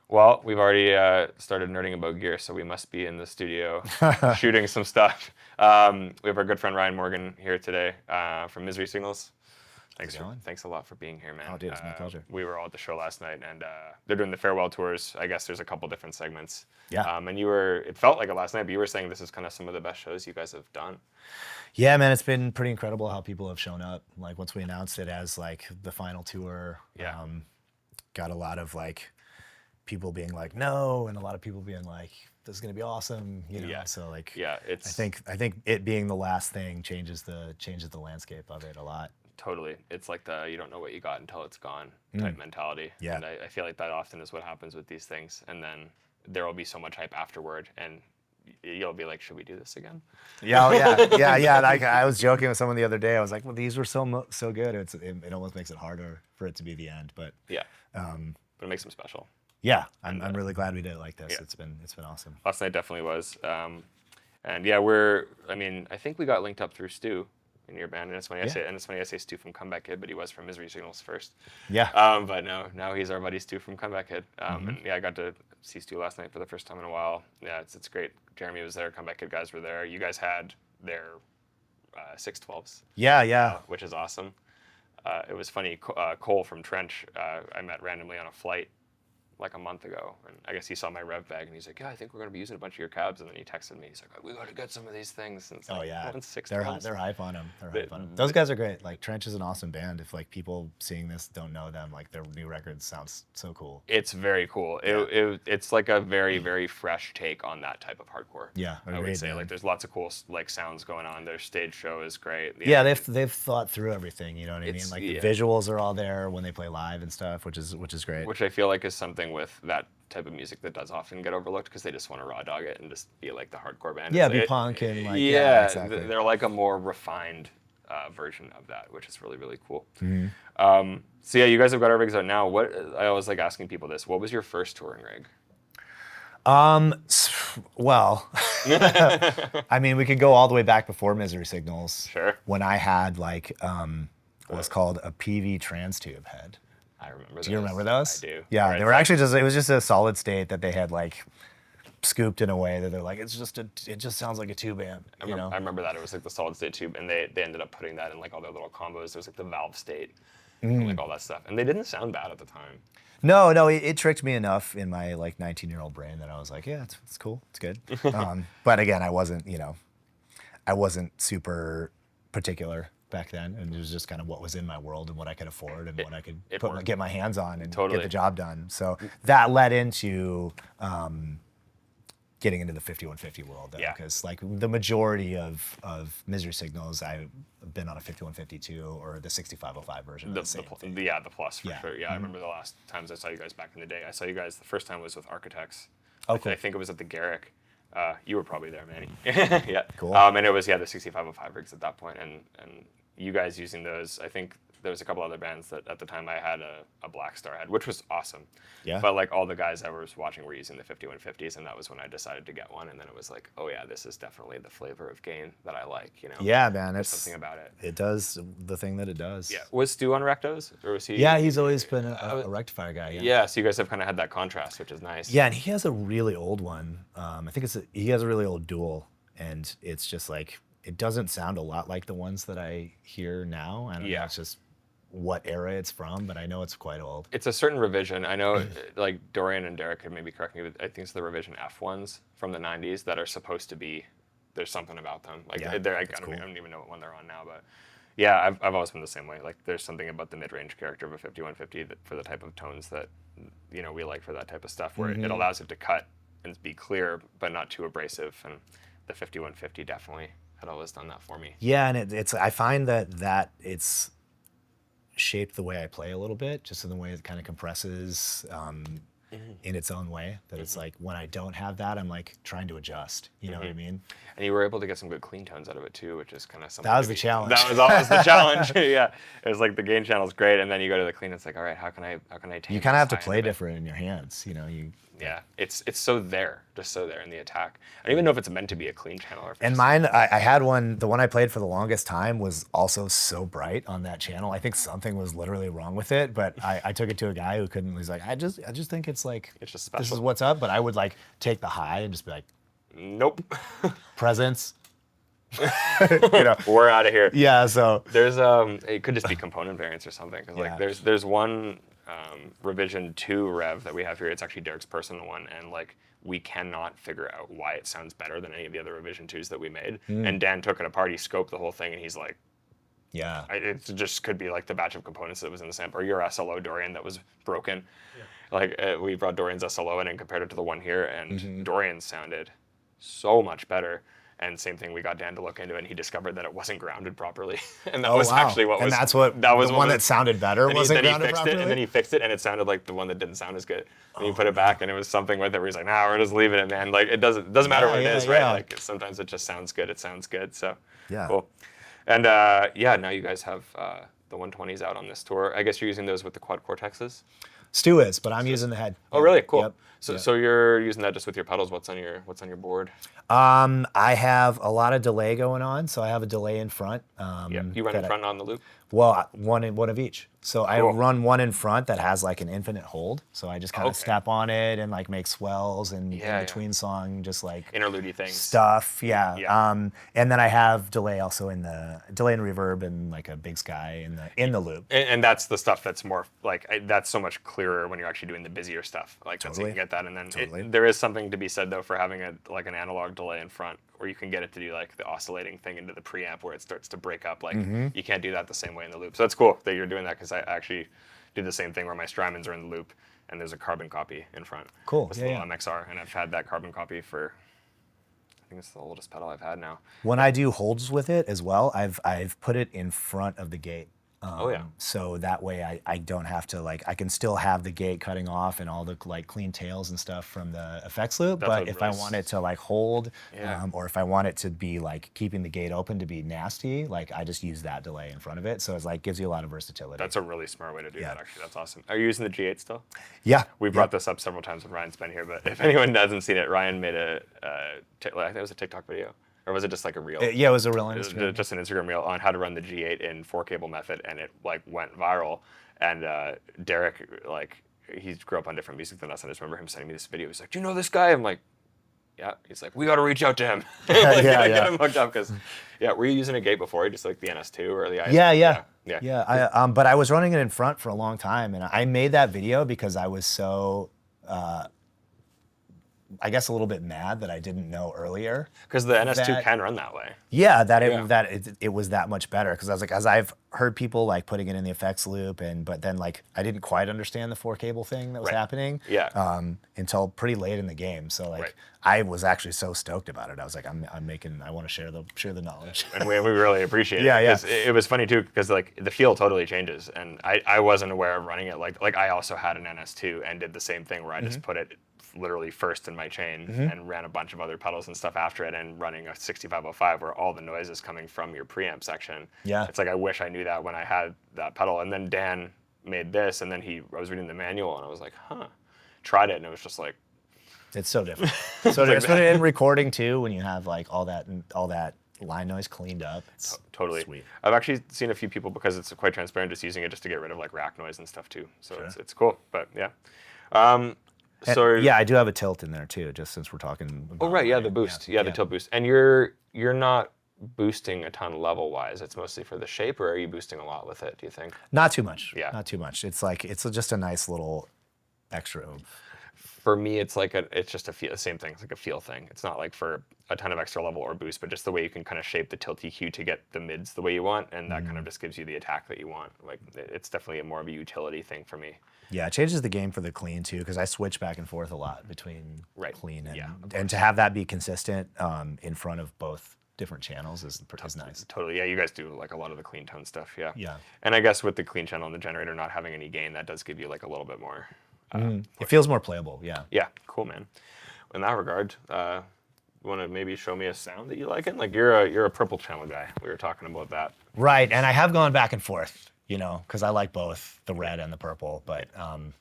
Well, we've already started nerding about gear, so we must be in the studio shooting some stuff. We have our good friend Ryan Morgan here today from Misery Signals. Thanks a lot for being here, man. Oh, dude, it's my pleasure. We were all at the show last night, and they're doing the farewell tours. I guess there's a couple different segments. Yeah. And it felt like it last night, but you were saying this is kind of some of the best shows you guys have done. Yeah, man, it's been pretty incredible how people have shown up. Like once we announced it as like the final tour, got a lot of like people being like no, and a lot of people being like this is gonna be awesome, you know. So like it's I think it being the last thing changes the landscape of it a lot. Totally. It's like the you don't know what you got until it's gone type mentality. Yeah. And I feel like that often is what happens with these things. And then there will be so much hype afterward, and you'll be like, should we do this again? Yeah. Like I was joking with someone the other day. I was like, well, these were so good. It almost makes it harder for it to be the end. But but it makes them special. Yeah, I'm really glad we did it like this. Yeah. It's been awesome. Last night definitely was. And yeah, I think we got linked up through Stu in your band, and it's funny I say Stu from Comeback Kid, but he was from Misery Signals first. Yeah. But now he's our buddy Stu from Comeback Kid. And yeah, I got to see Stu last night for the first time in a while. Yeah, it's great. Jeremy was there, Comeback Kid guys were there. You guys had their 612s. Yeah. Which is awesome. It was funny. Cole from Trench, I met randomly on a flight like a month ago, and I guess he saw my Revv bag, and he's like, yeah, I think we're going to be using a bunch of your cabs, and then he texted me, he's like, we got to get some of these things, and it's like, they're hype on them. Those guys are great. Like Trench is an awesome band. If like people seeing this don't know them, like their new record sounds so cool. It's very cool. It's like a very, very fresh take on that type of hardcore. Yeah, I would say, like there's lots of cool like sounds going on. Their stage show is great. Yeah, they've thought through everything, you know what I mean? Like the visuals are all there when they play live and stuff, which is great. Which I feel like is something with that type of music that does often get overlooked because they just want to raw dog it and just be like the hardcore band. Yeah, be punk and like exactly. They're like a more refined version of that, which is really, really cool. Mm-hmm. So yeah, you guys have got our rigs out now. I always like asking people this. What was your first touring rig? Well, I mean, we could go all the way back before Misery Signals. Sure. When I had like what's called a PV trans tube head. I remember those. Do you remember those? I do. Yeah, they were actually it was just a solid state that they had like scooped in a way that they're like, it just sounds like a tube amp. I remember that. It was like the solid state tube, and they ended up putting that in like all their little combos. There was like the valve state, and like all that stuff. And they didn't sound bad at the time. No, it tricked me enough in my like 19-year-old brain that I was like, yeah, it's cool, it's good. But again, I wasn't super particular back then, and it was just kind of what was in my world and what I could afford and what I could get my hands on and get the job done. So that led into getting into the 5150 world, because like the majority of Misery Signals, I've been on a 5152 or the 6505 version. The Plus for sure. Yeah, I remember the last times I saw you guys back in the day. I saw you guys the first time was with Architects. Oh, cool. I think it was at the Garrick. You were probably there, Manny. Yeah. Cool. And it was the 6505 rigs at that point, and you guys using those. I think there was a couple other bands that at the time I had a Black Star head, which was awesome. Yeah. But like all the guys I was watching were using the 5150s, and that was when I decided to get one. And then it was like, oh yeah, this is definitely the flavor of gain that I like. You know. Yeah, man. There's something about it. It does the thing that it does. Yeah. Was Stu on Rectos, or was he? Yeah, he's always been a rectifier guy. Yeah. Yeah. So you guys have kind of had that contrast, which is nice. Yeah, and he has a really old one. I think he has a really old dual, and it's just like it doesn't sound a lot like the ones that I hear now. I don't know. It's just what era it's from, but I know it's quite old. It's a certain revision. I know, like Dorian and Derek could maybe correct me, but I think it's the revision F ones from the 90s that are supposed to be. There's something about them. Like I don't even know what one they're on now, but yeah, I've always been the same way. Like there's something about the mid-range character of a 5150 that for the type of tones that we like for that type of stuff, where it allows it to cut and be clear, but not too abrasive. And the 5150 definitely had always done that for me. Yeah, and it's I find that it's shaped the way I play a little bit, just in the way it kind of compresses in its own way. That it's like when I don't have that, I'm like trying to adjust. You know what I mean? And you were able to get some good clean tones out of it too, which is kind of something. That was the challenge. That was always the challenge. Yeah, it was like the gain channel's great, and then you go to the clean. It's like, all right, how can I take? You kind of have to play different in your hands. Yeah, it's so there, just so there in the attack. I don't even know if it's meant to be a clean channel. Or and mine, I had one, the one I played for the longest time was also so bright on that channel. I think something was literally wrong with it, but I took it to a guy who couldn't, he's like, I just think it's like, It's just this is special. what's up. But I would like take the high and just be like, Nope. presents. You know. We're out of here. Yeah. So There's it could just be component variants or something, because like Yeah. there's one revision 2 Revv that we have here. It's actually Derek's personal one, and like we cannot figure out why it sounds better than any of the other revision 2s that we made. And Dan took it apart, he scoped the whole thing, and he's like, yeah. it just could be like the batch of components that was in the sample, or your SLO Dorian that was broken. Like we brought Dorian's SLO in and compared it to the one here, and Dorian sounded so much better. And same thing, we got Dan to look into it, and he discovered that it wasn't grounded properly. And that was actually what was. And that's what that was the one that sounded better wasn't grounded properly. And then he fixed it, and it sounded like the one that didn't sound as good. And he put it back, and it was something with it where he's like, "Nah, we're just leaving it, man. Like it doesn't matter what it is, right? Like sometimes it just sounds good. It sounds good. So Yeah. cool. And now you guys have the 120s out on this tour. I guess you're using those with the quad cortexes. Stu is, but I'm using the head. Oh, really? Cool. Yep. So you're using that just with your pedals. What's on your board? I have a lot of delay going on, so I have a delay in front. Yeah. You run in front on the loop? Well, one of each. So I Cool. run one in front that has like an infinite hold. So I just kind of Okay. step on it and like make swells and Yeah, in between song, just like Interlude things. stuff. Yeah. Yeah. And then I have delay also in the delay and reverb and like a big sky in the loop. And that's the stuff that's more like that's so much clearer when you're actually doing the busier stuff. Like that's, you Totally. can get that, and then Totally. there is something to be said though for having an analog delay in front, where you can get it to do like the oscillating thing into the preamp where it starts to break up. Like you can't do that the same way in the loop. So that's cool that you're doing that, because I actually do the same thing where my Strymons are in the loop and there's a carbon copy in front. Cool. With Yeah, a little yeah. MXR, and I've had that carbon copy for, I think it's the oldest pedal I've had now. When I do holds with it as well, I've put it in front of the gate. Oh, yeah. So that way I don't have to I can still have the gate cutting off and all the like clean tails and stuff from the effects loop. That's But what if really I want it to like hold, Yeah. or if I want it to be like keeping the gate open to be nasty, like I just use that delay in front of it. So it's like gives you a lot of versatility. That's a really smart way to do Yeah. that, actually. That's awesome. Are you using the G8 still? Yeah. We brought this up several times when Ryan's been here, but if anyone hasn't seen it, Ryan made I think it was a TikTok video, or was it just like a reel? Yeah, it was a real It was Instagram. just an Instagram reel on how to run the G8 in 4-cable method, and it like went viral. And Derek, like, he grew up on different music than us, and I just remember him sending me this video. He's like, "Do you know this guy?" I'm like, "Yeah." He's like, "We got to reach out to him." Like, Yeah, get him hooked up, because were you using a gate before, just like the NS2 or the IS? Yeah. Yeah. But I was running it in front for a long time, and I made that video because I was so, I guess, a little bit mad that I didn't know earlier. Because the NS2 That- can run that way. Yeah, that Yeah. it was that much better, because I was like, as I've heard people like putting it in the effects loop, but then like I didn't quite understand the 4-cable thing that was Right. happening. Yeah. Until pretty late in the game. So like Right. I was actually so stoked about it. I was like, I want to share the knowledge. And we really appreciate Yeah, it. yeah. 'Cause it was funny too, because like the feel totally changes, and I wasn't aware of running it like I also had an NS2 and did the same thing where I just put it literally first in my chain and ran a bunch of other pedals and stuff after it, and running a 6505 where all the noise is coming from your preamp section. Yeah. It's like I wish I knew that when I had that pedal. And then Dan made this, and then I was reading the manual, and I was like, tried it, and it was just like, It's so different. So different. Especially in recording too, when you have like all that line noise cleaned up. It's totally. sweet. I've actually seen a few people, because it's quite transparent, just using it just to get rid of like rack noise and stuff too. So Sure. it's cool. But yeah. Yeah, I do have a tilt in there too, just since we're talking about Oh right, yeah, the boost. Yeah, the tilt boost. And you're not boosting a ton level wise. It's mostly for the shape, or are you boosting a lot with it, do you think? Not too much. Yeah. Not too much. It's like it's just a nice little extra. For me, it's like it's just the same thing. It's like a feel thing. It's not like for a ton of extra level or boost, but just the way you can kind of shape the tilt EQ to get the mids the way you want, and that kind of just gives you the attack that you want. Like it's definitely more of a utility thing for me. Yeah, it changes the game for the clean too, because I switch back and forth a lot between Right. clean and Yeah, of and to have that be consistent in front of both different channels is nice. Totally. Yeah, you guys do like a lot of the clean tone stuff. Yeah. Yeah. And I guess with the clean channel and the generator not having any gain, that does give you like a little bit more. It feels more playable. Yeah. Yeah. Cool, man. In that regard, you want to maybe show me a sound that you like it? Like you're a purple channel guy. We were talking about that. Right, and I have gone back and forth, because I like both the red and the purple, but I'm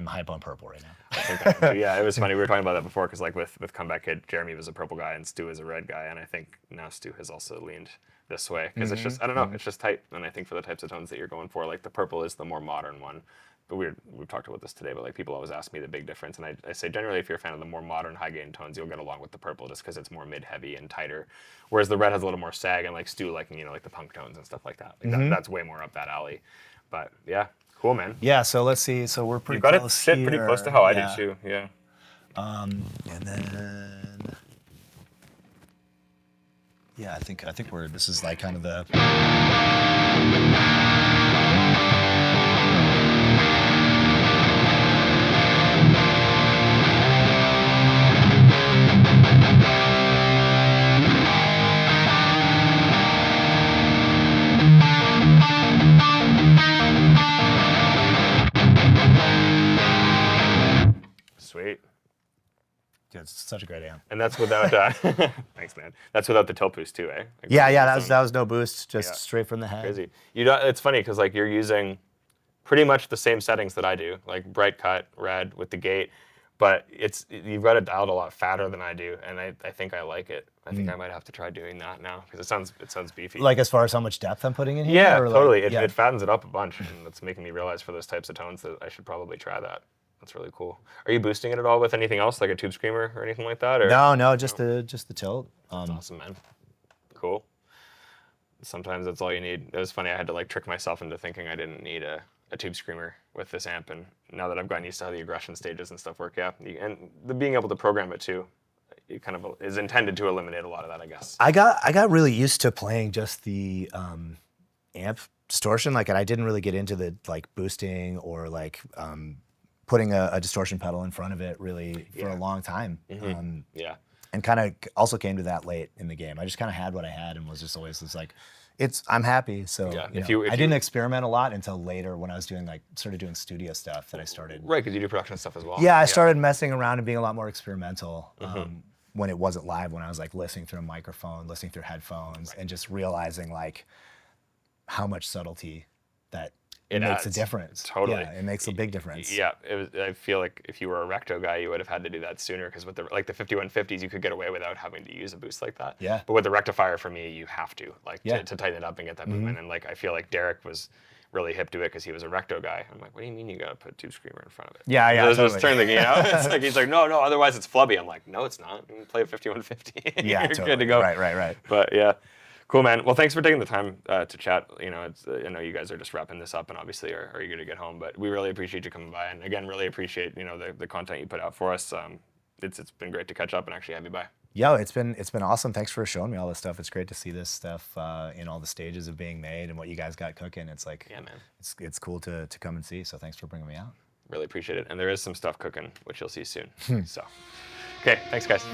hype on purple right now. I think I am too. Yeah, it was funny. We were talking about that before, because like with Comeback Kid, Jeremy was a purple guy and Stu is a red guy, and I think now Stu has also leaned this way, because it's just, I don't know, it's just tight. And I think for the types of tones that you're going for, like the purple is the more modern one. we've talked about this today, but like people always ask me the big difference, and I say generally if you're a fan of the more modern high gain tones, you'll get along with the purple just because it's more mid heavy and tighter, whereas the red has a little more sag and like Stu liking like the punk tones and stuff like that. Like that's way more up that alley. But yeah, cool, man. Yeah. So let's see. So we're pretty You got it close sit here. pretty close to how I Yeah. did too. Yeah. And then yeah, I think we're this is like kind of the Sweet. yeah, it's such a great amp. And that's without thanks, man. That's without the tilt boost too, eh? Like, Yeah, that was no boost, just Yeah. straight from the head. Crazy. It's funny because like you're using pretty much the same settings that I do, like bright cut, red with the gate, but you've got it dialed a lot fatter than I do, and I think I like it. I think I might have to try doing that now because it sounds beefy. Like as far as how much depth I'm putting in here? Yeah, or totally. Like, It fattens it up a bunch, and it's making me realize for those types of tones that I should probably try that. That's really cool. Are you boosting it at all with anything else, like a tube screamer or anything like that? Or? No, just the tilt. That's awesome, man. Cool. Sometimes that's all you need. It was funny, I had to like trick myself into thinking I didn't need a tube screamer with this amp, and now that I've gotten used to how the aggression stages and stuff work, yeah, and being able to program it too, it kind of is intended to eliminate a lot of that, I guess. I got really used to playing just the amp distortion, like, and I didn't really get into the like boosting or like putting a distortion pedal in front of it really for a long time. Yeah. And kind of also came to that late in the game. I just kind of had what I had and was just always just like, I'm happy. So Yeah, I didn't experiment a lot until later when I was started doing studio stuff that I started. Right, because you do production stuff as well. Yeah, I started messing around and being a lot more experimental when it wasn't live, when I was like listening through a microphone, listening through headphones, and just realizing like how much subtlety that it makes a difference. Totally. Yeah, it makes a big difference. Yeah, I feel like if you were a recto guy, you would have had to do that sooner because with the 5150s, you could get away without having to use a boost like that. Yeah. But with the rectifier, for me, you have to to tighten it up and get that movement. And like I feel like Derek was really hip to it because he was a recto guy. I'm like, what do you mean you got to put a tube screamer in front of it? Yeah. Just turn the it's like he's like, no, otherwise it's flubby. I'm like, no, it's not. You can play a 5150. Yeah, You're totally. good to go. Right. But yeah. Cool, man. Well, thanks for taking the time to chat. You know, I know you guys are just wrapping this up and obviously are eager to get home, but we really appreciate you coming by. And again, really appreciate, the content you put out for us. It's been great to catch up and actually have you by. Yo, it's been awesome. Thanks for showing me all this stuff. It's great to see this stuff in all the stages of being made and what you guys got cooking. It's like, yeah, man. It's cool to come and see. So thanks for bringing me out. Really appreciate it. And there is some stuff cooking, which you'll see soon. So, okay, thanks, guys.